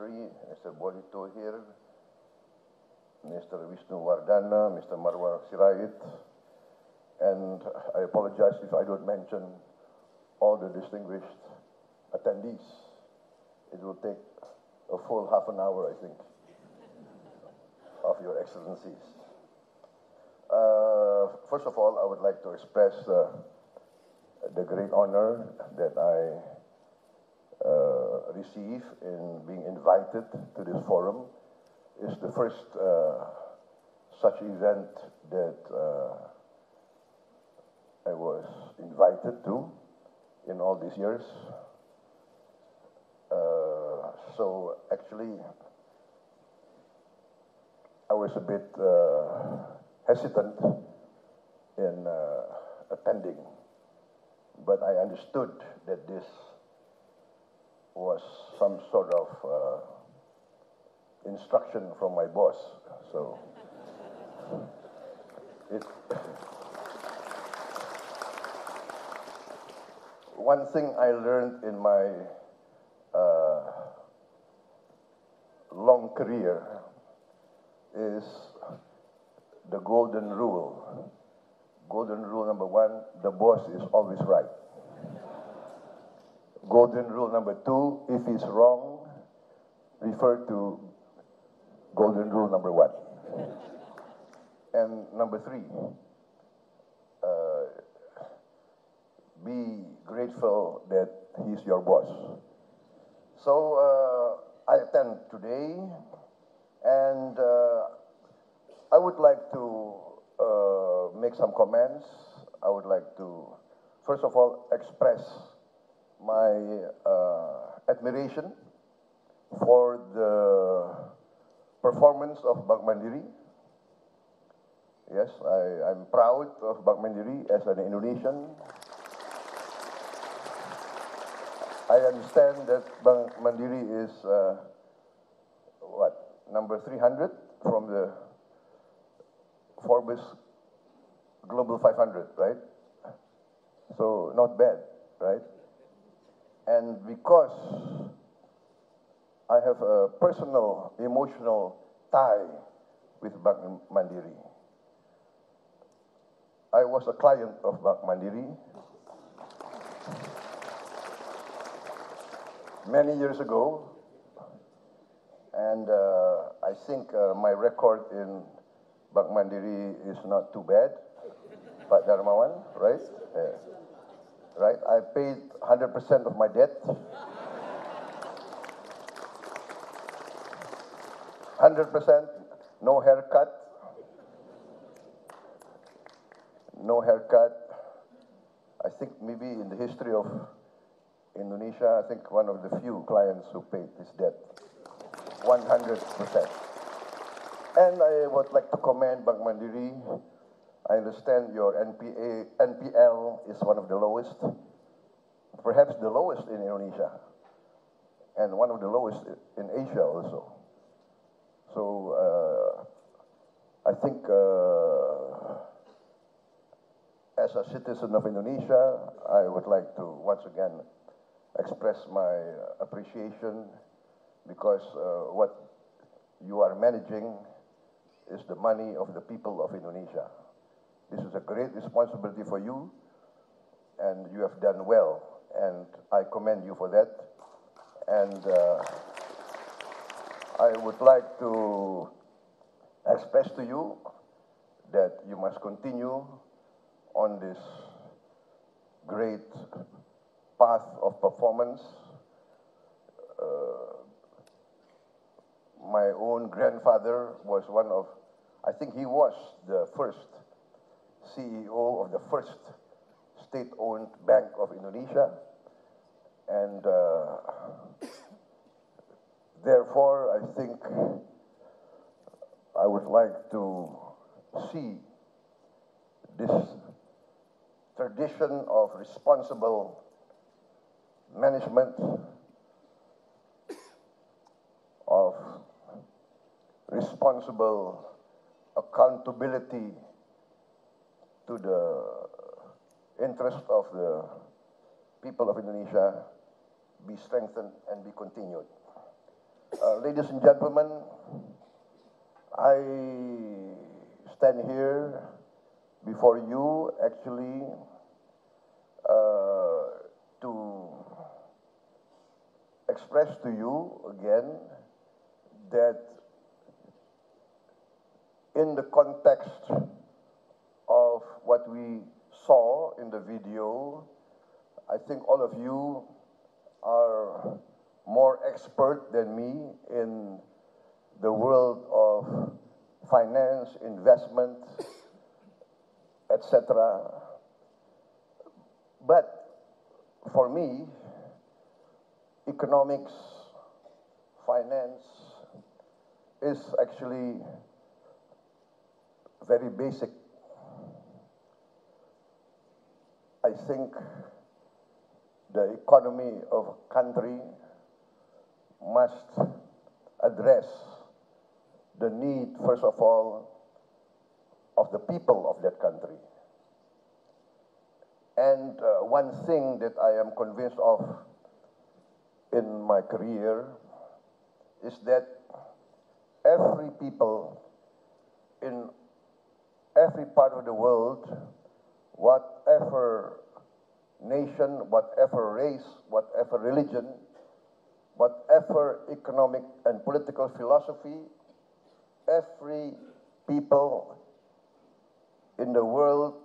Secretary, Mr. Bonito here, Mr. Vishnu Wardana, Mr. Marwar Sirait, and I apologize if I don't mention all the distinguished attendees. It will take a full half an hour, I think, of your excellencies. First of all, I would like to express the great honor that I receive in being invited to this forum. It's the first such event that I was invited to in all these years. So actually, I was a bit hesitant in attending, but I understood that this was some sort of instruction from my boss. So one thing I learned in my long career is the golden rule. Golden rule number one, the boss is always right. Golden rule number two, if he's wrong, refer to golden rule number one. And number three, be grateful that he's your boss. So I attend today, and I would like to make some comments. I would like to, first of all, express my admiration for the performance of Bank Mandiri. Yes, I'm proud of Bank Mandiri as an Indonesian. I understand that Bank Mandiri is, number 300 from the Forbes Global 500, right? So not bad, right? And because I have a personal, emotional tie with Bank Mandiri. I was a client of Bank Mandiri many years ago, and I think my record in Bank Mandiri is not too bad. Pak Darmawan, right? Yeah. Right, I paid 100% of my debt. 100%, no haircut. No haircut. I think maybe in the history of Indonesia, I think one of the few clients who paid his debt. 100%. And I would like to commend Bank Mandiri. I understand your NPL is one of the lowest, perhaps the lowest in Indonesia, and one of the lowest in Asia also. So I think as a citizen of Indonesia, I would like to once again express my appreciation, because what you are managing is the money of the people of Indonesia. This is a great responsibility for you, and you have done well, and I commend you for that. And I would like to express to you that you must continue on this great path of performance. My own grandfather was one of, I think he was the first CEO of the first state-owned Bank of Indonesia, and therefore I think I would like to see this tradition of responsible management, of responsible accountability to the interest of the people of Indonesia be strengthened and be continued. Ladies and gentlemen, I stand here before you actually to express to you again that in the context of what we saw in the video, I think all of you are more expert than me in the world of finance, investment, etc. But for me, economics, finance is actually very basic. I think the economy of a country must address the need, first of all, of the people of that country. And one thing that I am convinced of in my career is that every people in every part of the world, whatever nation, whatever race, whatever religion, whatever economic and political philosophy, every people in the world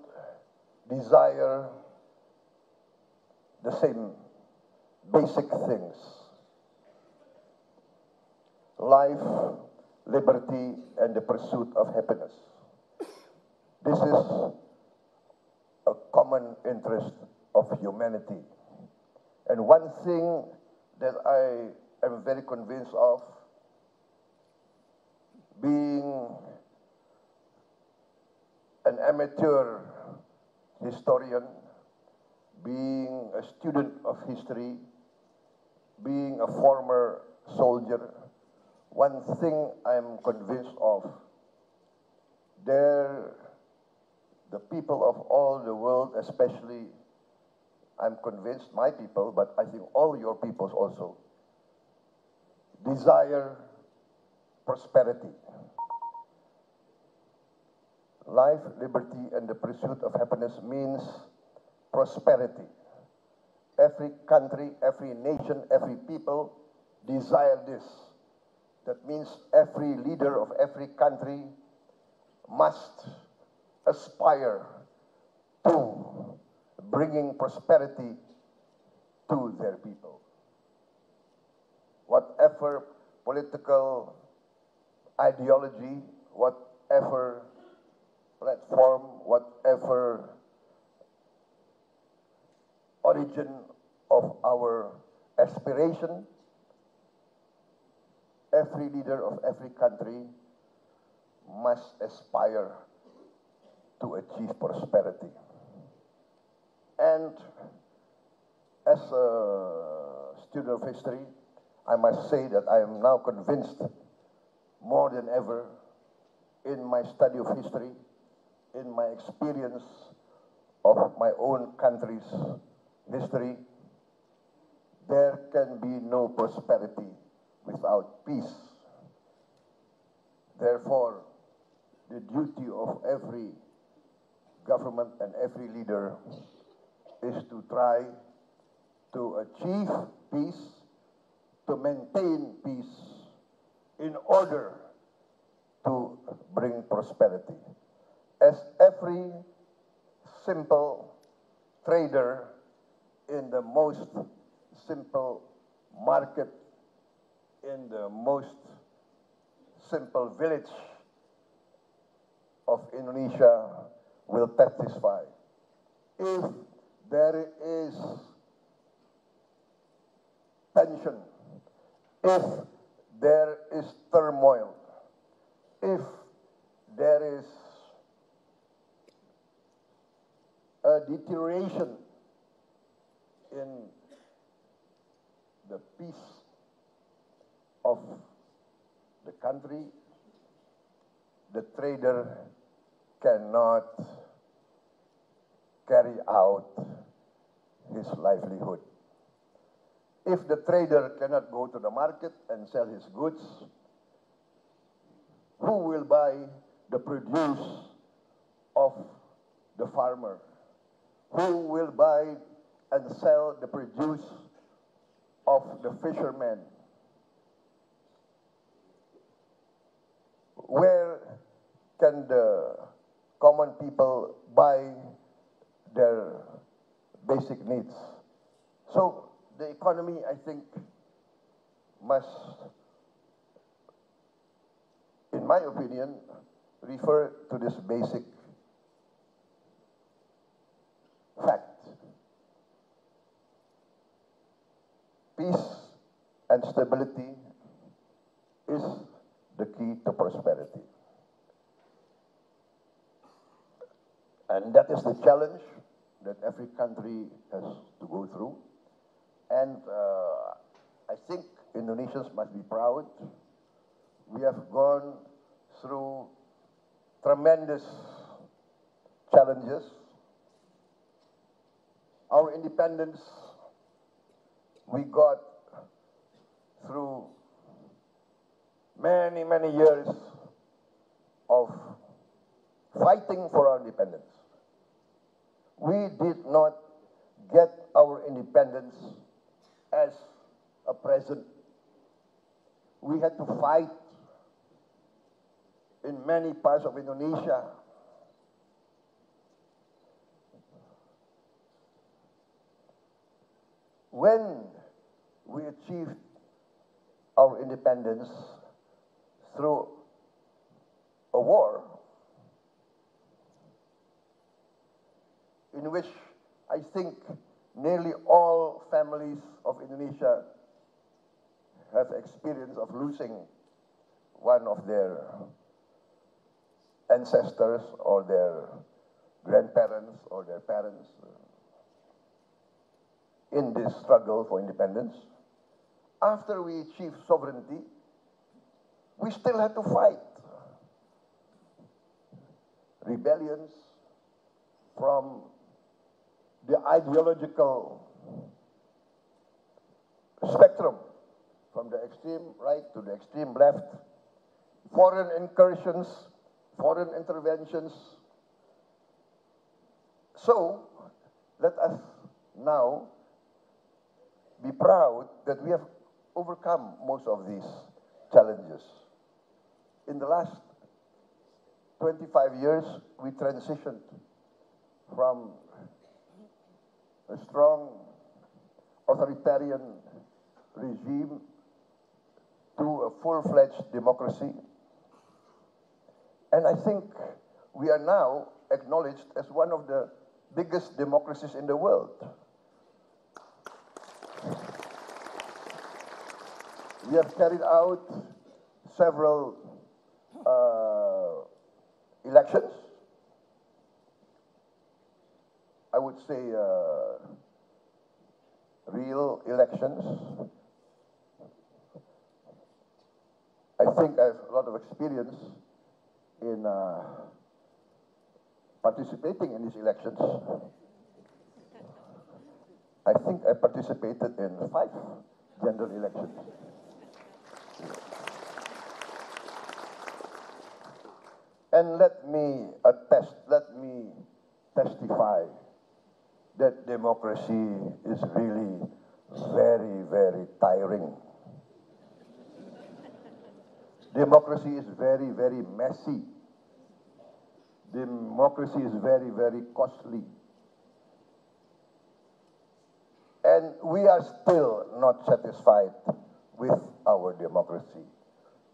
desire the same basic things: life, liberty, and the pursuit of happiness. This is a common interest of humanity. And one thing that I am very convinced of, being an amateur historian, being a student of history, being a former soldier, one thing I'm convinced of, the people of all the world, especially, I'm convinced, my people, but I think all your peoples also, desire prosperity. Life, liberty, and the pursuit of happiness means prosperity. Every country, every nation, every people desire this. That means every leader of every country must aspire to bringing prosperity to their people. Whatever political ideology, whatever platform, whatever origin of our aspiration, every leader of every country must aspire to achieve prosperity. And as a student of history, I must say that I am now convinced more than ever in my study of history, in my experience of my own country's history, there can be no prosperity without peace. Therefore, the duty of every government and every leader is to try to achieve peace, to maintain peace, in order to bring prosperity. As every simple trader in the most simple market, in the most simple village of Indonesia will testify. If there is tension, if there is turmoil, if there is a deterioration in the peace of the country, the trader cannot carry out his livelihood. If the trader cannot go to the market and sell his goods, who will buy the produce of the farmer? Who will buy and sell the produce of the fisherman? Where can the common people buy their basic needs? So the economy, I think, must, in my opinion, refer to this basic fact. Peace and stability is the key to prosperity. And that is the challenge that every country has to go through. And I think Indonesians must be proud. We have gone through tremendous challenges. Our independence, we got through many, many years of fighting for our independence. We did not get our independence as a present. We had to fight in many parts of Indonesia. When we achieved our independence through a war in which I think nearly all families of Indonesia have experience of losing one of their ancestors or their grandparents or their parents in this struggle for independence. After we achieved sovereignty, we still had to fight rebellions from the ideological spectrum, from the extreme right to the extreme left, foreign incursions, foreign interventions. So, let us now be proud that we have overcome most of these challenges. In the last 25 years, we transitioned from a strong authoritarian regime to a full-fledged democracy. And I think we are now acknowledged as one of the biggest democracies in the world. We have carried out several elections. I would say real elections. I think I have a lot of experience in participating in these elections. I think I participated in 5 general elections. And let me testify that democracy is really very, very tiring. Democracy is very, very messy. Democracy is very, very costly. And we are still not satisfied with our democracy.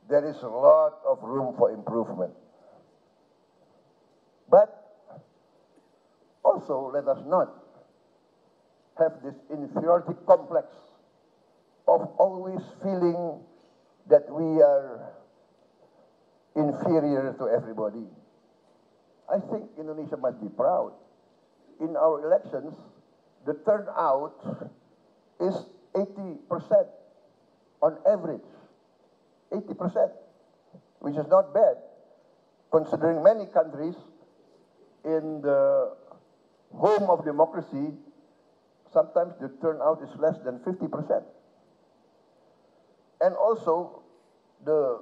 There is a lot of room for improvement. But also, let us not have this inferiority complex of always feeling that we are inferior to everybody. I think Indonesia must be proud. In our elections, the turnout is 80% on average. 80%, which is not bad, considering many countries in the home of democracy, sometimes the turnout is less than 50%. and also the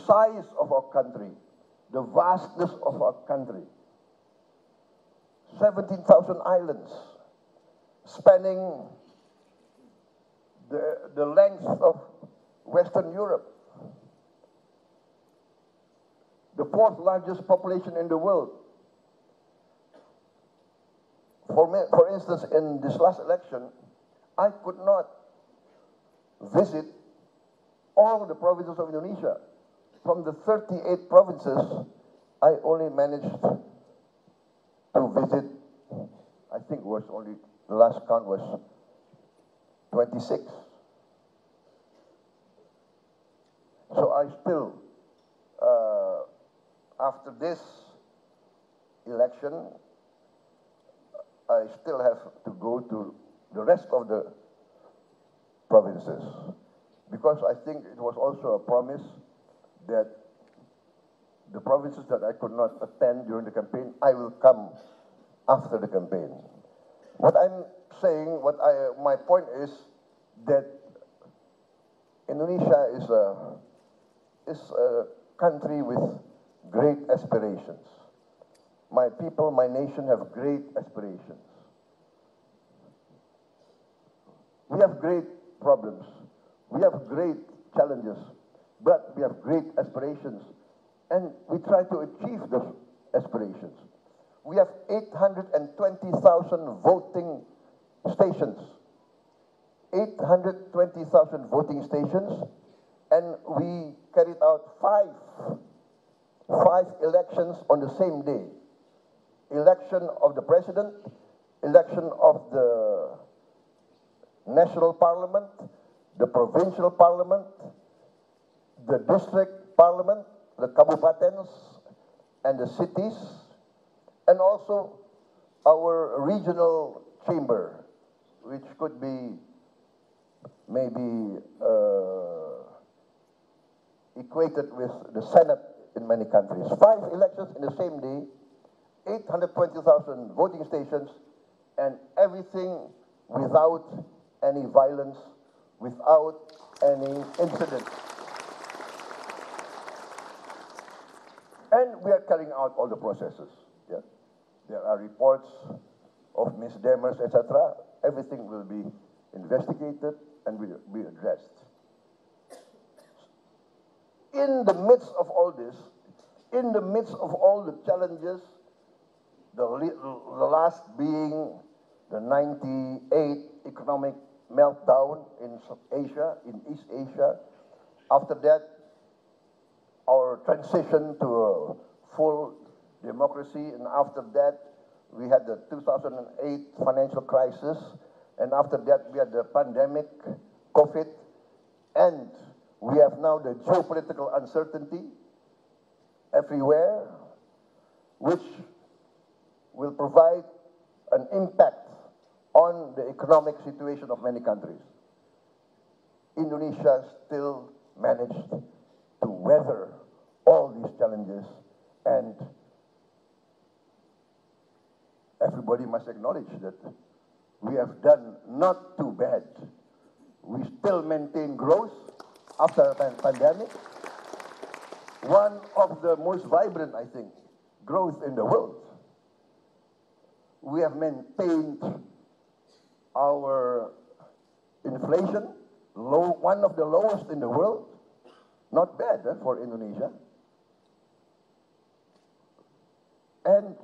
size of our country, the vastness of our country. 17,000 islands, spanning the length of Western Europe, the fourth largest population in the world. For instance, in this last election, I could not visit all the provinces of Indonesia. From the 38 provinces, I only managed to visit, I think was only, the last count was 26. So I still, after this election, I still have to go to the rest of the provinces, because I think it was also a promise that the provinces that I could not attend during the campaign, I will come after the campaign. What I'm saying, my point is that Indonesia is a country with great aspirations. My people, my nation have great aspirations. We have great problems. We have great challenges, but we have great aspirations, and we try to achieve those aspirations. We have 820,000 voting stations. 820,000 voting stations, and we carried out five elections on the same day. Election of the president, election of the national parliament, the provincial parliament, the district parliament, the kabupatens, and the cities, and also our regional chamber, which could be maybe equated with the Senate in many countries. 5 elections in the same day, 820,000 voting stations, and everything without any violence, without any incident. And we are carrying out all the processes. Yeah? There are reports of misdemeanors, etc. Everything will be investigated and will be addressed. In the midst of all this, in the midst of all the challenges, the last being the 98 economic meltdown in Asia, in East Asia. After that, our transition to a full democracy, and after that, we had the 2008 financial crisis, and after that, we had the pandemic, COVID, and we have now the geopolitical uncertainty everywhere, which will provide an impact on the economic situation of many countries. Indonesia still managed to weather all these challenges, and everybody must acknowledge that we have done not too bad. We still maintain growth after a pandemic. One of the most vibrant, I think, growth in the world. We have maintained our inflation, one of the lowest in the world. Not bad for Indonesia. And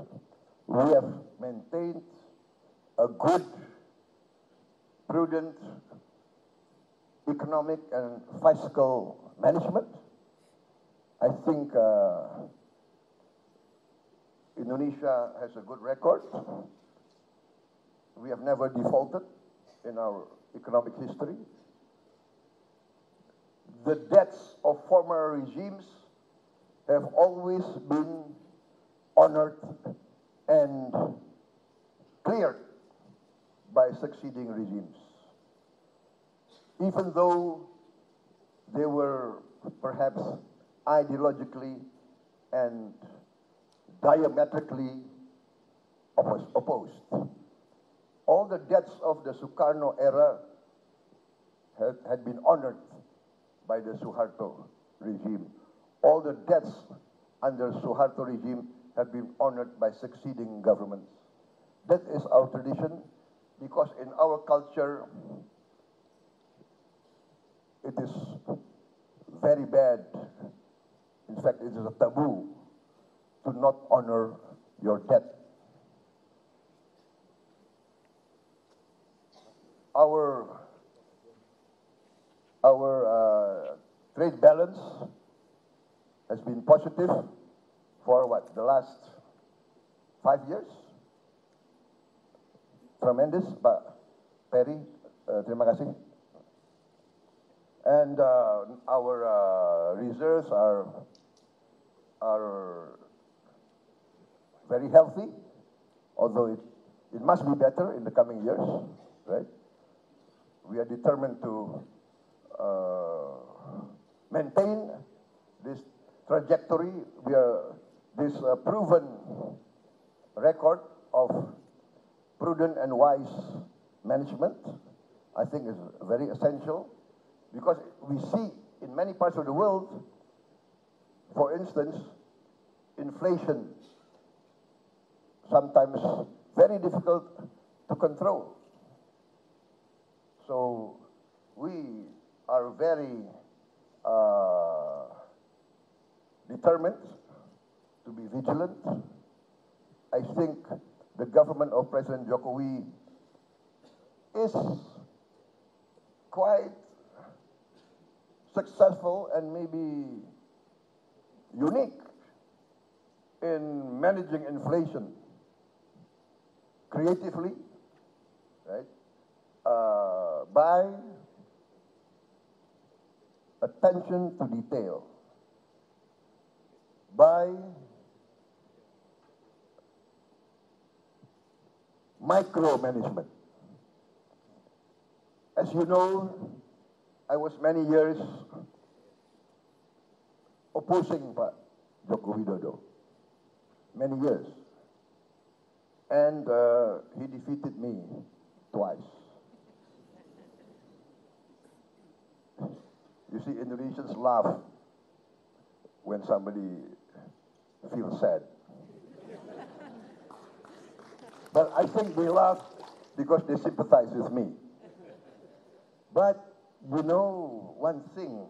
we have maintained a good, prudent economic and fiscal management. I think Indonesia has a good record. We have never defaulted in our economic history. The debts of former regimes have always been honored and cleared by succeeding regimes. Even though they were perhaps ideologically and diametrically opposed. All the debts of the Sukarno era had been honored by the Suharto regime. All the debts under Suharto regime have been honored by succeeding governments. That is our tradition, because in our culture, it is very bad. In fact, it is a taboo to not honor your debt. Our trade balance has been positive for what, the last 5 years? Tremendous, Pak Perry, terima kasih. And our reserves are very healthy, although it must be better in the coming years, right? We are determined to maintain this trajectory. This proven record of prudent and wise management, I think, is very essential, because we see in many parts of the world, for instance, inflation sometimes very difficult to control. So we are very determined to be vigilant. I think the government of President Jokowi is quite successful and maybe unique in managing inflation creatively, right? By attention to detail, by micromanagement. As you know, I was many years opposing Pak Joko Widodo, many years, and he defeated me twice. You see, Indonesians laugh when somebody feels sad. But I think they laugh because they sympathize with me. But you know one thing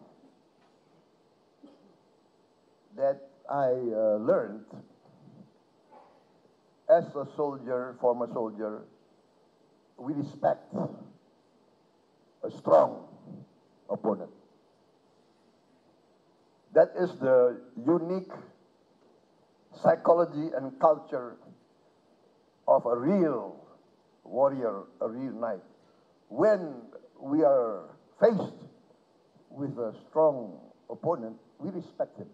that I learned as a soldier, former soldier, we respect a strong opponent. That is the unique psychology and culture of a real warrior, a real knight. When we are faced with a strong opponent, we respect him,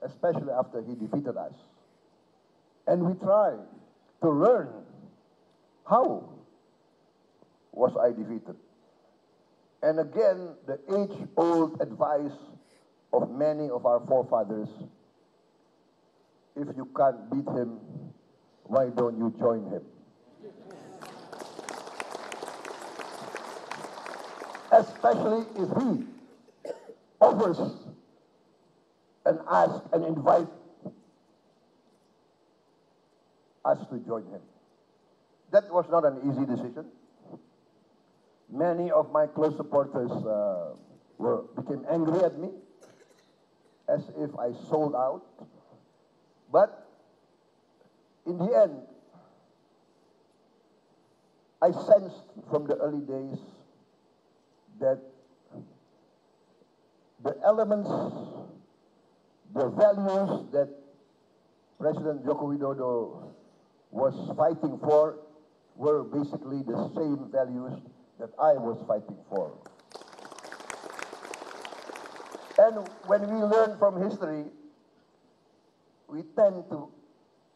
especially after he defeated us. And we try to learn, how was I defeated? And again, the age-old advice of many of our forefathers: if you can't beat him, why don't you join him? Especially if he offers and asks and invites us to join him. That was not an easy decision. Many of my close supporters became angry at me, as if I sold out. But in the end, I sensed from the early days that the elements, the values that President Joko Widodo was fighting for were basically the same values that I was fighting for. And when we learn from history, we tend to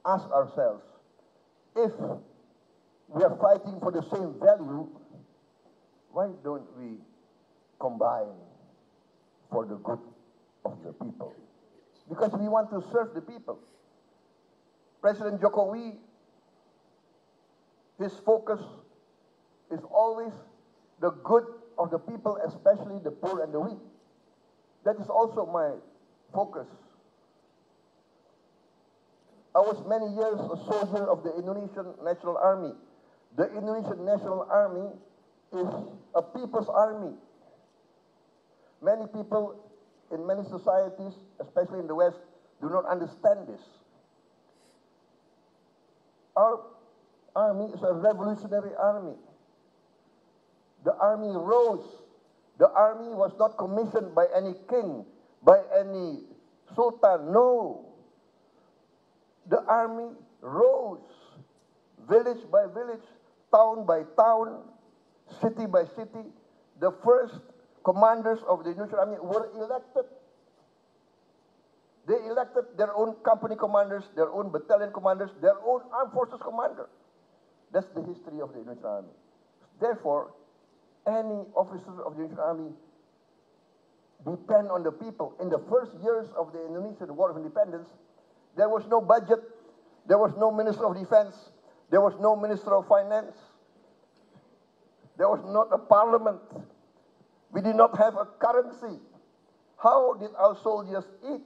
ask ourselves, if we are fighting for the same value, why don't we combine for the good of the people? Because we want to serve the people. President Jokowi, his focus is always the good of the people, especially the poor and the weak. That is also my focus. I was many years a soldier of the Indonesian National Army. The Indonesian National Army is a people's army. Many people in many societies, especially in the West, do not understand this. Our army is a revolutionary army. The army rose. The army was not commissioned by any king, by any sultan, no. The army rose, village by village, town by town, city by city. The first commanders of the Indonesian army were elected. They elected their own company commanders, their own battalion commanders, their own armed forces commander. That's the history of the Indonesian army. Therefore, any officer of the Indonesian army depend on the people. In the first years of the Indonesian War of Independence, there was no budget, there was no Minister of Defense, there was no Minister of Finance, there was not a parliament. We did not have a currency. How did our soldiers eat?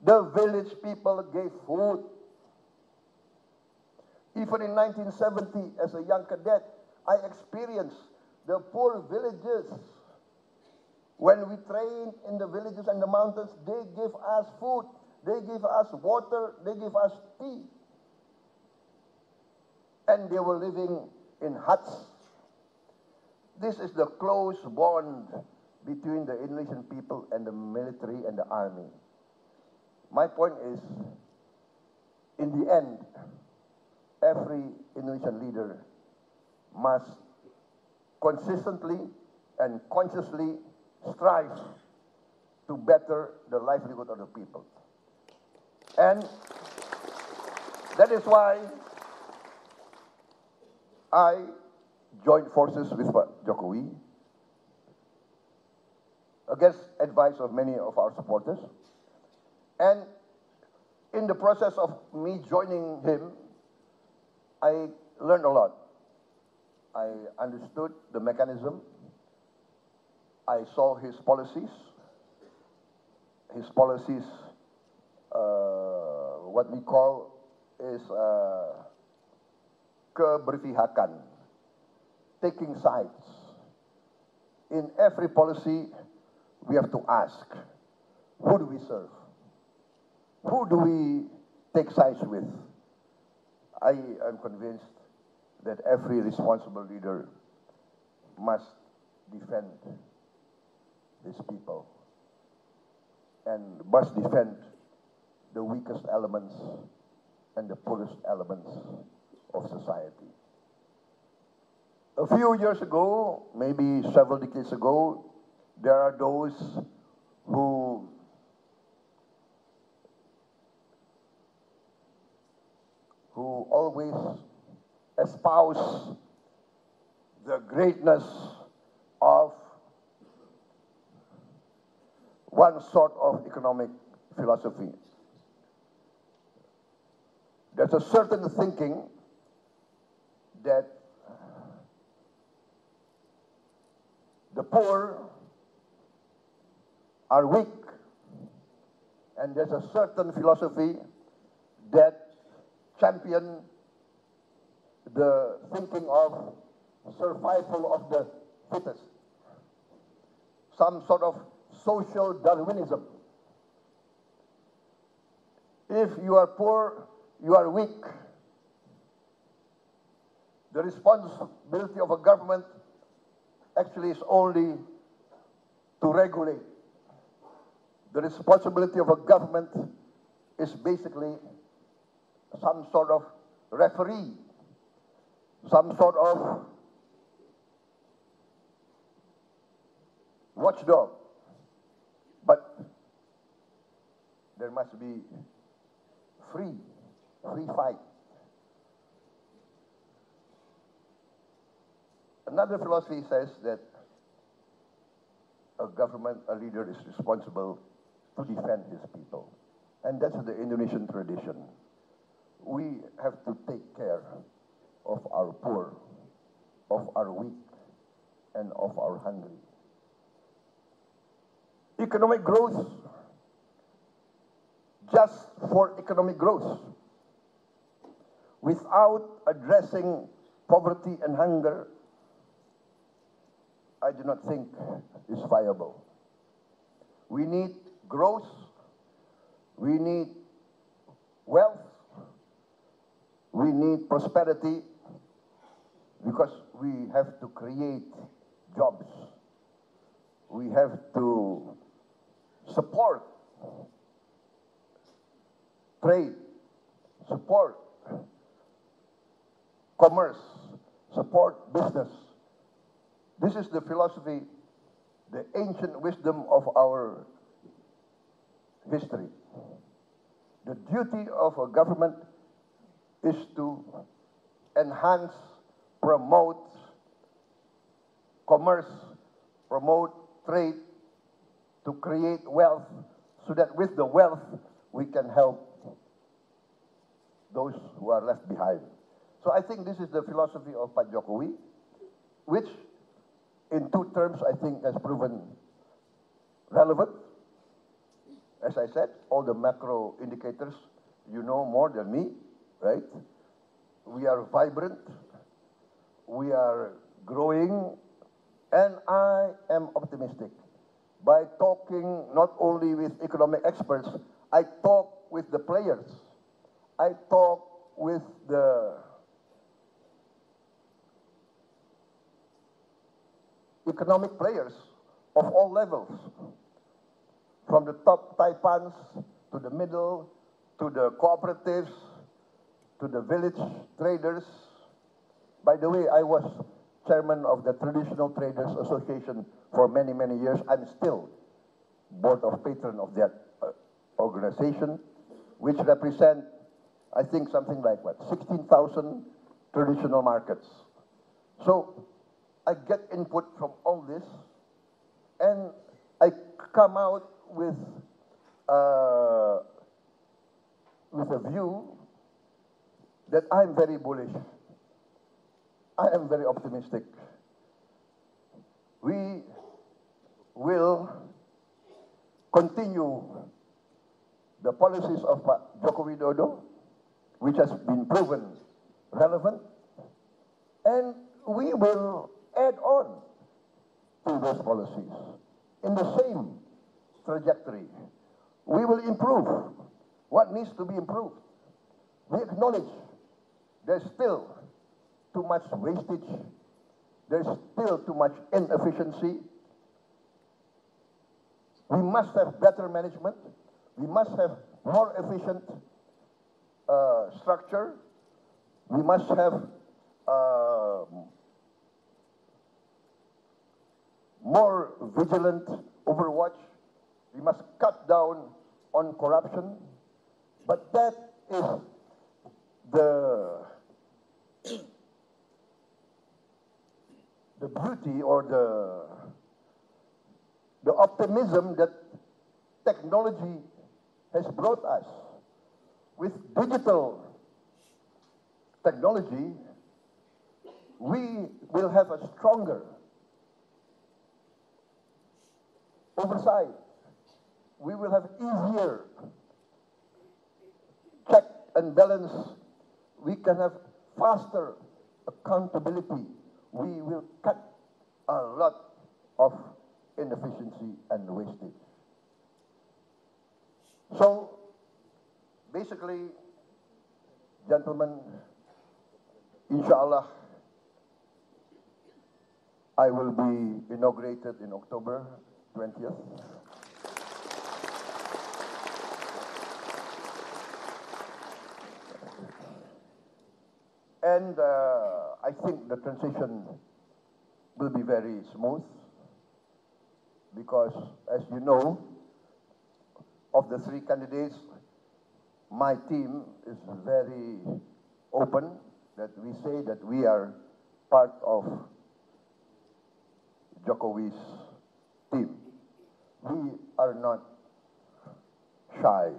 The village people gave food. Even in 1970, as a young cadet, I experienced the poor villages. When we trained in the villages and the mountains, they gave us food, they gave us water, they gave us tea. And they were living in huts. This is the close bond between the Indonesian people and the military and the army. My point is, in the end, every Indonesian leader must consistently and consciously strive to better the livelihood of the people. And that is why I joined forces with Jokowi against advice of many of our supporters. And in the process of me joining him, I learned a lot. I understood the mechanism. I saw his policies. His policies, what we call is keberpihakan, taking sides. In every policy, we have to ask, who do we serve? Who do we take sides with? I am convinced that every responsible leader must defend his people and must defend the weakest elements and the poorest elements of society. A few years ago, maybe several decades ago, there are those who always espouse the greatness of one sort of economic philosophy. There's a certain thinking that the poor are weak, and there's a certain philosophy that champion the thinking of survival of the fittest, some sort of social Darwinism. If you are poor, you are weak. The responsibility of a government actually is only to regulate. The responsibility of a government is basically some sort of referee, some sort of watchdog. But there must be free fight. Another philosophy says that a government, a leader is responsible to defend his people. And that's the Indonesian tradition. We have to take care of our poor, of our weak, and of our hungry. economic growth just for economic growth without addressing poverty and hunger, I do not think is viable. We need growth, we need wealth, we need prosperity, because we have to create jobs. We have to support trade, support commerce, support business. This is the philosophy, the ancient wisdom of our history. The duty of a government is to enhance, promote commerce, promote trade, to create wealth, so that with the wealth we can help those who are left behind. So I think this is the philosophy of Pak Jokowi, which in 2 terms I think has proven relevant. As I said, all the macro indicators, you know more than me, right? We are vibrant, we are growing, and I am optimistic. By talking not only with economic experts, I talk with the players. I talk with the economic players of all levels, from the top taipans to the middle, to the cooperatives, to the village traders. By the way, I was chairman of the Traditional Traders Association for many, many years. I'm still board of patron of that organization, which represent, I think, something like, 16,000 traditional markets. So I get input from all this, and I come out with a view that I'm very bullish. I am very optimistic. We will continue the policies of Joko Widodo, which has been proven relevant, and we will add on to those policies in the same trajectory. We will improve what needs to be improved. We acknowledge there's still too much wastage, there's still too much inefficiency. We must have better management, we must have more efficient structure, we must have more vigilant overwatch, we must cut down on corruption, but that is the beauty or the optimism that technology has brought us. With digital technology, we will have a stronger oversight. We will have easier check and balance. We can have faster accountability. We will cut a lot of inefficiency and wastage. So, basically, gentlemen, inshallah, I will be inaugurated in October 20th. And I think the transition will be very smooth because, as you know, of the 3 candidates, my team is very open that we say that we are part of Jokowi's team. We are not shy.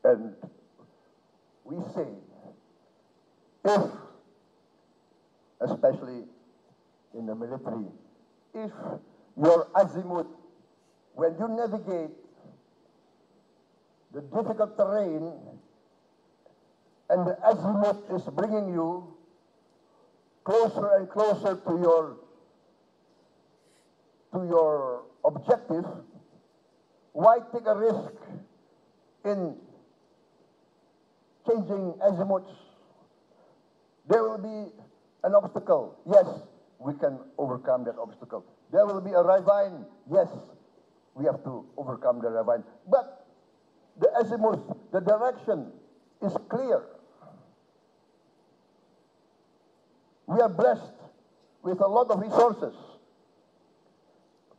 And we say, if, especially in the military, if your azimuth when you navigate the difficult terrain and the azimuth is bringing you closer and closer to your objective, why take a risk in changing azimuths? There will be an obstacle. Yes, we can overcome that obstacle. There will be a ravine. Yes, we have to overcome the ravine. But the azimuth, the direction is clear. We are blessed with a lot of resources,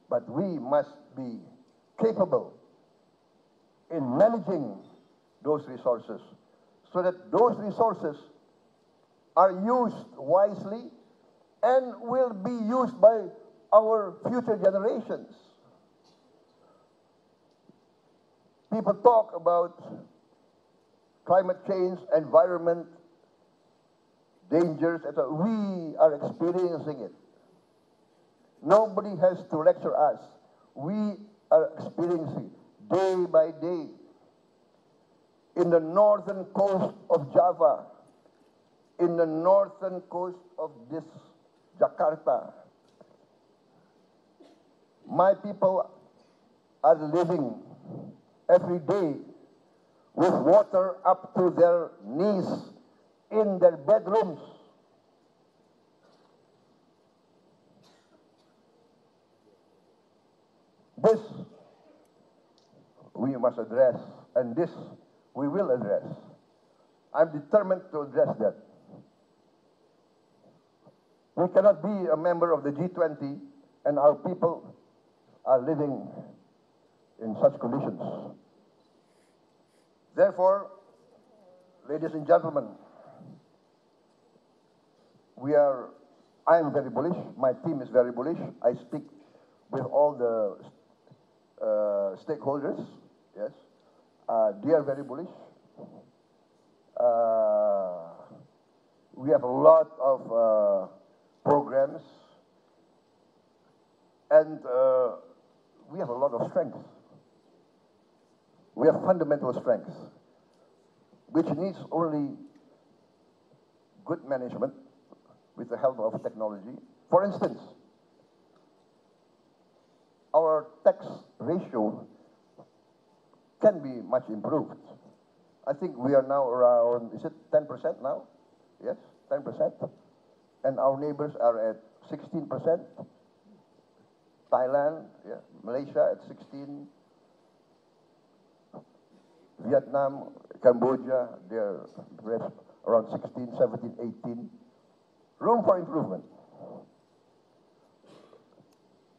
but we must be capable in managing those resources so that those resources are used wisely and will be used by our future generations. People talk about climate change, environment, dangers, etc. We are experiencing it. Nobody has to lecture us. We are experiencing day by day. In the northern coast of Java, in the northern coast of this Jakarta, my people are living every day with water up to their knees in their bedrooms. This we must address, and this we will address. I'm determined to address that. We cannot be a member of the G20 and our people are living in such conditions. Therefore, ladies and gentlemen, I am very bullish, my team is very bullish. I speak with all the stakeholders, yes. They are very bullish. We have a lot of programs, and we have a lot of strengths. We have fundamental strengths, which needs only good management with the help of technology. For instance, our tax ratio can be much improved. I think we are now around, is it 10% now? Yes, 10%. And our neighbors are at 16%. Thailand, yeah, Malaysia at 16%. Vietnam, Cambodia, they're around 16, 17, 18. Room for improvement.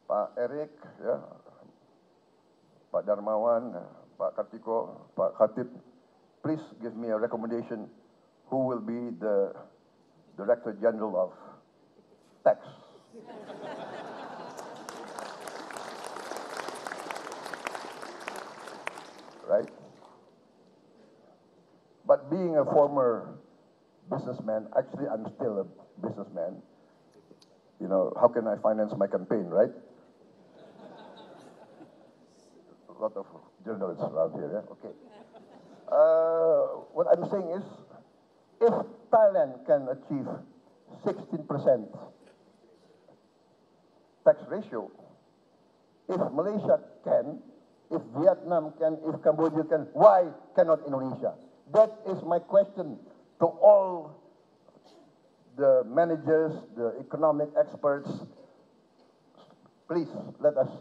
Pak Erick, ya, Pak Darmawan, Pak Kartiko, Pak Khatib, please give me a recommendation who will be the Director General of Tax. Right? But being a former businessman, actually I'm still a businessman. You know, how can I finance my campaign, right? A lot of journalists around here, yeah? Okay. What I'm saying is, if Thailand can achieve 16% tax ratio, if Malaysia can, if Vietnam can, if Cambodia can, why cannot Indonesia? That is my question to all the managers, the economic experts. Please let us,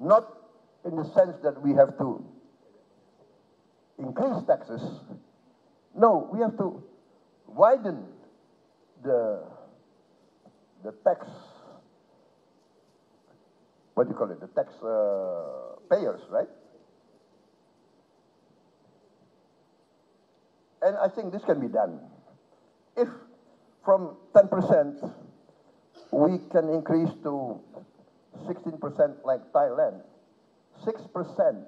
not in the sense that we have to increase taxes. No, we have to widen the tax, what do you call it, the tax payers, right? And I think this can be done. If from 10% we can increase to 16% like Thailand, 6%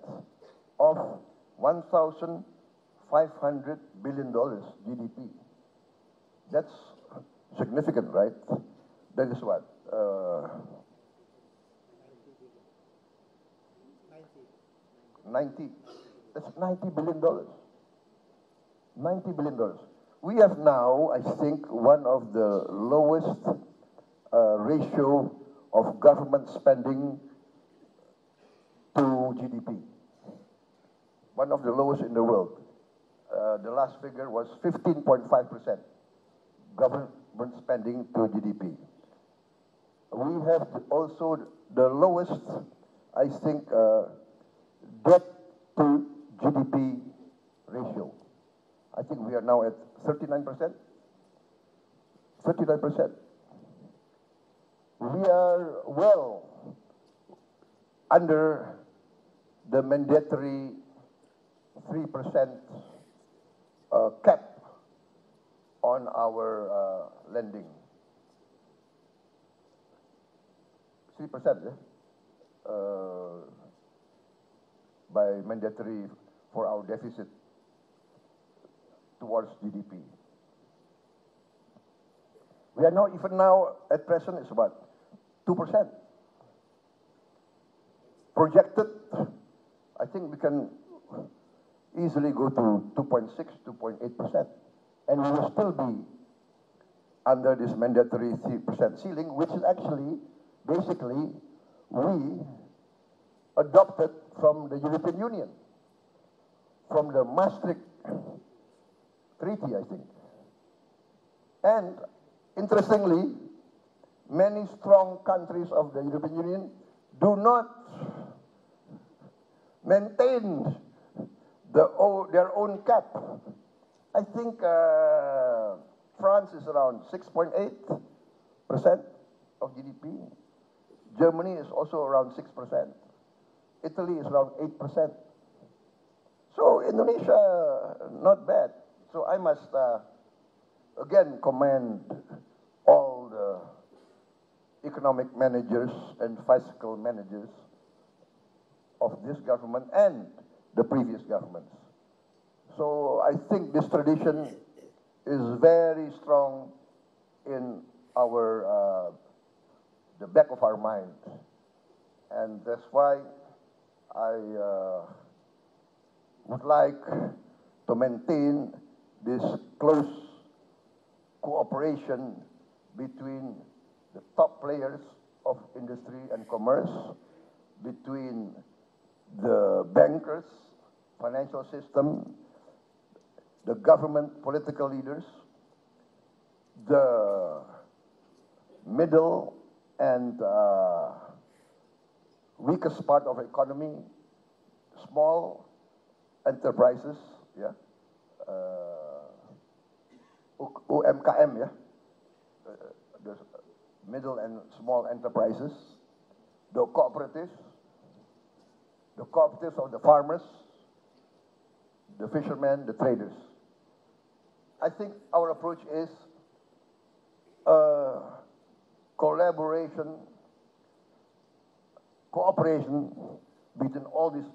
of $1,500 billion GDP. That's significant, right? That is what? 90. That's $90 billion. $90 billion. We have now, I think, one of the lowest ratio of government spending to GDP. One of the lowest in the world. The last figure was 15.5% government spending to GDP. We have also the lowest, I think, debt to GDP ratio. I think we are now at 39%. 39%. We are well under the mandatory 3% cap on our lending. 3%, by mandatory for our deficit towards GDP. We are now, even now, at present, it's about 2%. Projected, I think we can easily go to 2.6, 2.8%. And we will still be under this mandatory 3% ceiling, which is actually, basically, we adopted from the European Union, from the Maastricht Treaty, I think. And interestingly, many strong countries of the European Union do not maintain their own cap. I think France is around 6.8% of GDP. Germany is also around 6%. Italy is around 8%. So Indonesia, not bad. So I must again commend all the economic managers and fiscal managers of this government and the previous governments. So I think this tradition is very strong in our the back of our mind, and that's why I would like to maintain this close cooperation between the top players of industry and commerce, between the bankers, financial system, the government, political leaders, the middle and weakest part of the economy, small enterprises, yeah, UMKM, yeah, the middle and small enterprises, the cooperatives of the farmers, the fishermen, the traders. I think our approach is collaboration, cooperation between all these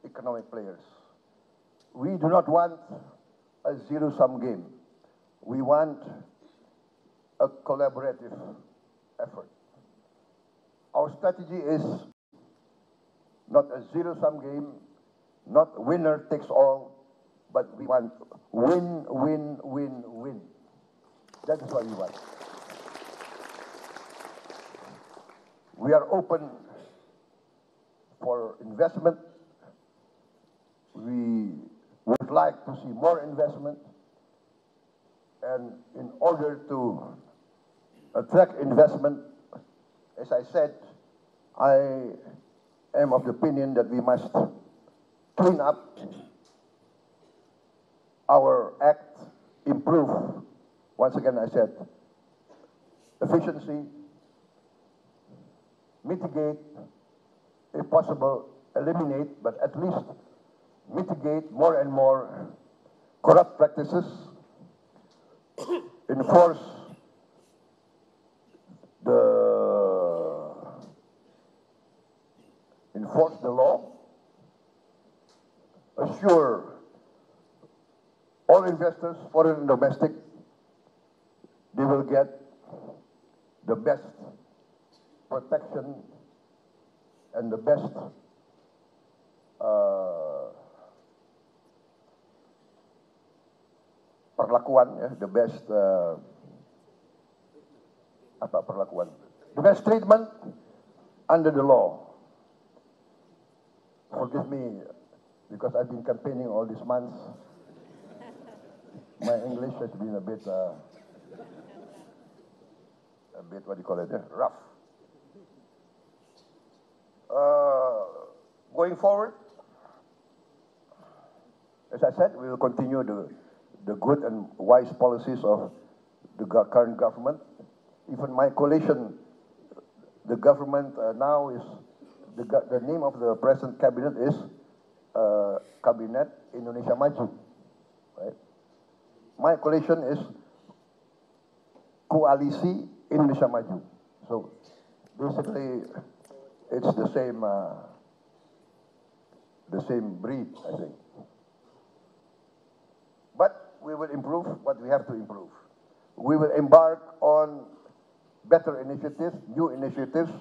economic players. We do not want a zero-sum game. We want a collaborative effort. Our strategy is not a zero-sum game, not winner takes all, but we want win, win, win, win. That is what we want. We are open for investment. We would like to see more investment. And in order to attract investment, as I said, I am of the opinion that we must clean up our act, improve, once again I said, efficiency, mitigate, if possible, eliminate, but at least mitigate more and more corrupt practices, enforce the law, assure all investors, foreign and domestic, they will get the best protection and the best perlakuan, ya, the best perlakuan, the best treatment under the law. Forgive me because I've been campaigning all these months. My English has been a bit what do you call it? Rough. Going forward, as I said, we will continue the good and wise policies of the current government. Even my coalition, the government now is, the name of the present cabinet is Kabinet Indonesia Maju. Right? My coalition is Koalisi Indonesia Maju. So basically, it's the same breed, I think. But we will improve what we have to improve. We will embark on better initiatives, new initiatives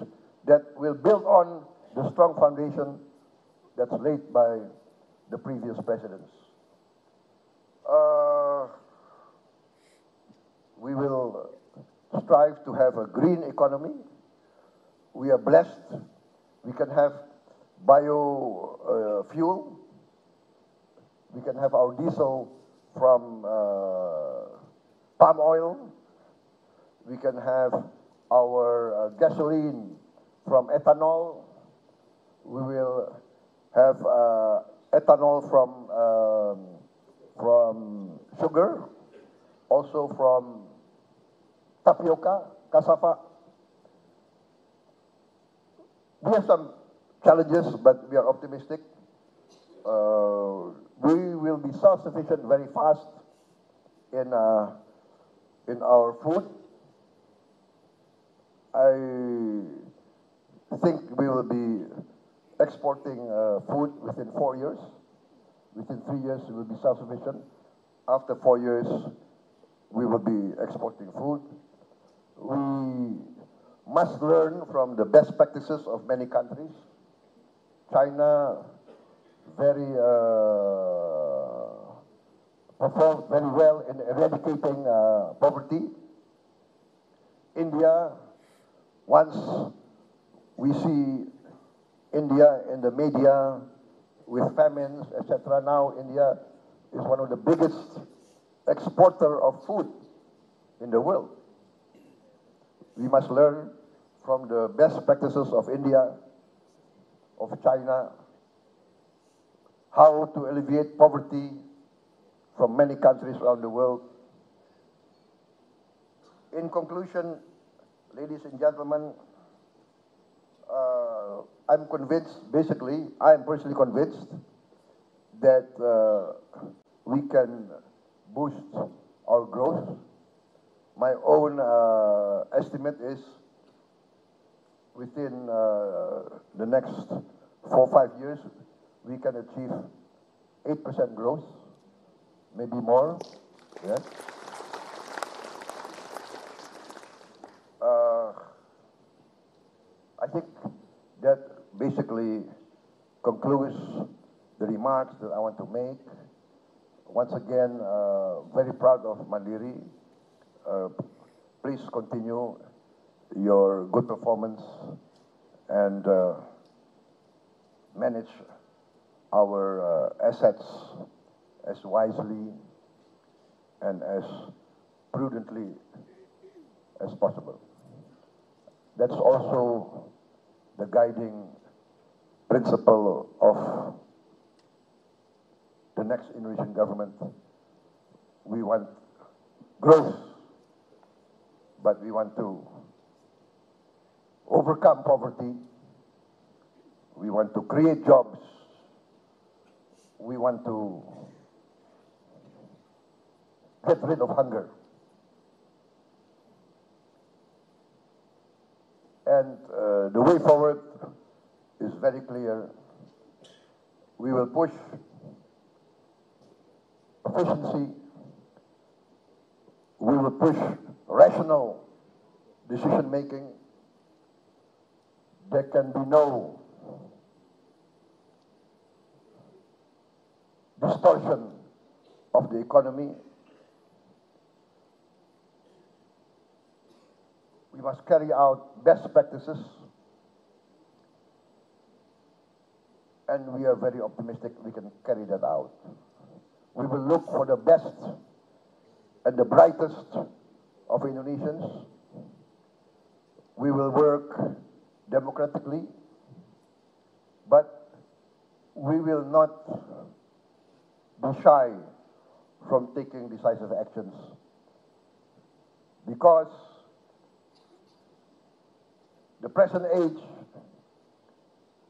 that will build on the strong foundation that's laid by the previous presidents. We will strive to have a green economy. We are blessed. We can have biofuel. We can have our diesel from palm oil. We can have our gasoline from ethanol. We will have ethanol from sugar, also from tapioca, cassava. We have some challenges, but we are optimistic. We will be self-sufficient very fast in our food. I think we will be exporting food within 4 years. Within 3 years, we will be self-sufficient. After 4 years, we will be exporting food. We must learn from the best practices of many countries. China performed very well in eradicating poverty. India, once we see India in the media with famines, etc., now India is one of the biggest exporter of food in the world. We must learn from the best practices of India, of China, how to alleviate poverty from many countries around the world. In conclusion, ladies and gentlemen, I'm convinced, basically, I'm personally convinced that we can boost our growth. My own estimate is within the next 4 or 5 years, we can achieve 8% growth, maybe more. Yeah. I think that basically concludes the remarks that I want to make. Once again, very proud of Mandiri. Please continue your good performance and manage our assets as wisely and as prudently as possible. That's also the guiding principle of the next Indonesian government. We want growth, but we want to overcome poverty. We want to create jobs. We want to get rid of hunger. And the way forward is very clear. We will push efficiency. We will push rational decision making. There can be no distortion of the economy. We must carry out best practices, and we are very optimistic we can carry that out. We will look for the best and the brightest of Indonesians. We will work democratically, but we will not be shy from taking decisive actions, because the present age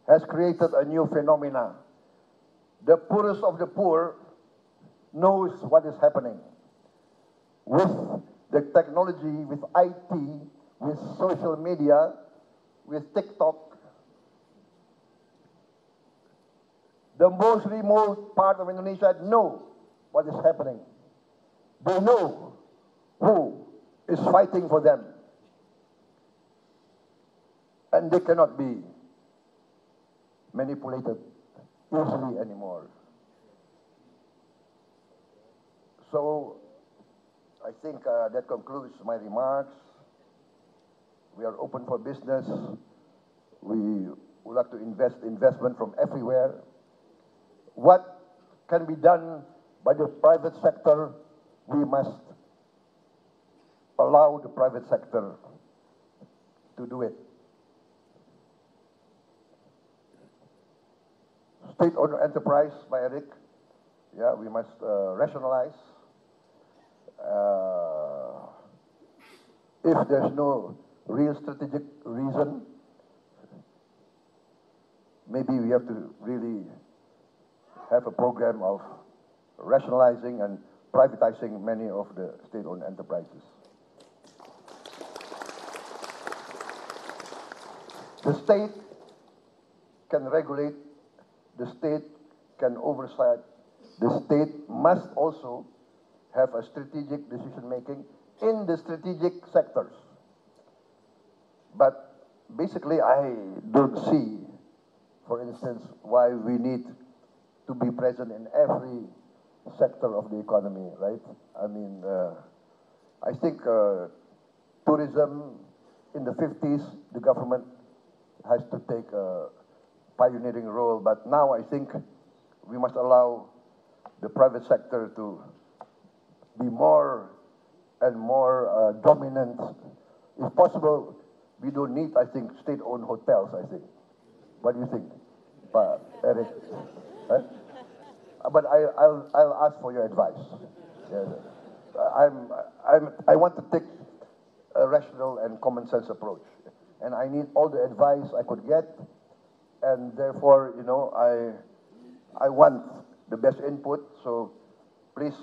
has created a new phenomena. The poorest of the poor knows what is happening. With the technology, with IT, with social media, with TikTok, the most remote part of Indonesia know what is happening. They know who is fighting for them. And they cannot be manipulated easily anymore. So I think that concludes my remarks. We are open for business. We would like to investment from everywhere. What can be done by the private sector, we must allow the private sector to do it. State-owned enterprise by Eric. Yeah, we must rationalize. If there's no real strategic reason, maybe we have to really have a program of rationalizing and privatizing many of the state-owned enterprises. The state can regulate, the state can oversight, the state must also have a strategic decision-making in the strategic sectors. But basically, I don't see, for instance, why we need to be present in every sector of the economy, right? I mean, I think tourism in the 50s, the government has to take a pioneering role, but now I think we must allow the private sector to be more and more dominant. If possible, we don't need, I think, state-owned hotels, I think. What do you think, Eric? Right? But I'll ask for your advice. Yeah. I want to take a rational and common sense approach, and I need all the advice I could get, and therefore, you know, I want the best input. So please,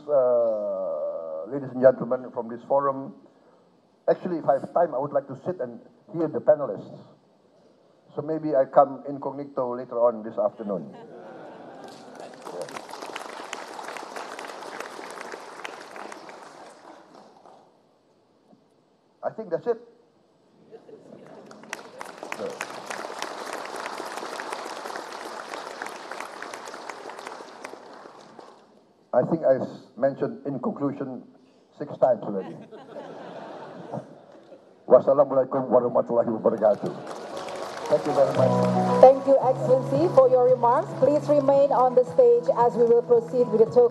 ladies and gentlemen from this forum, actually, if I have time, I would like to sit and hear the panelists. So maybe I come incognito later on this afternoon. I think that's it. I think I've mentioned in conclusion 6 times already. Wassalamualaikum warahmatullahi wabarakatuh. Thank you very much. Thank you, Excellency, for your remarks. Please remain on the stage as we will proceed with the token.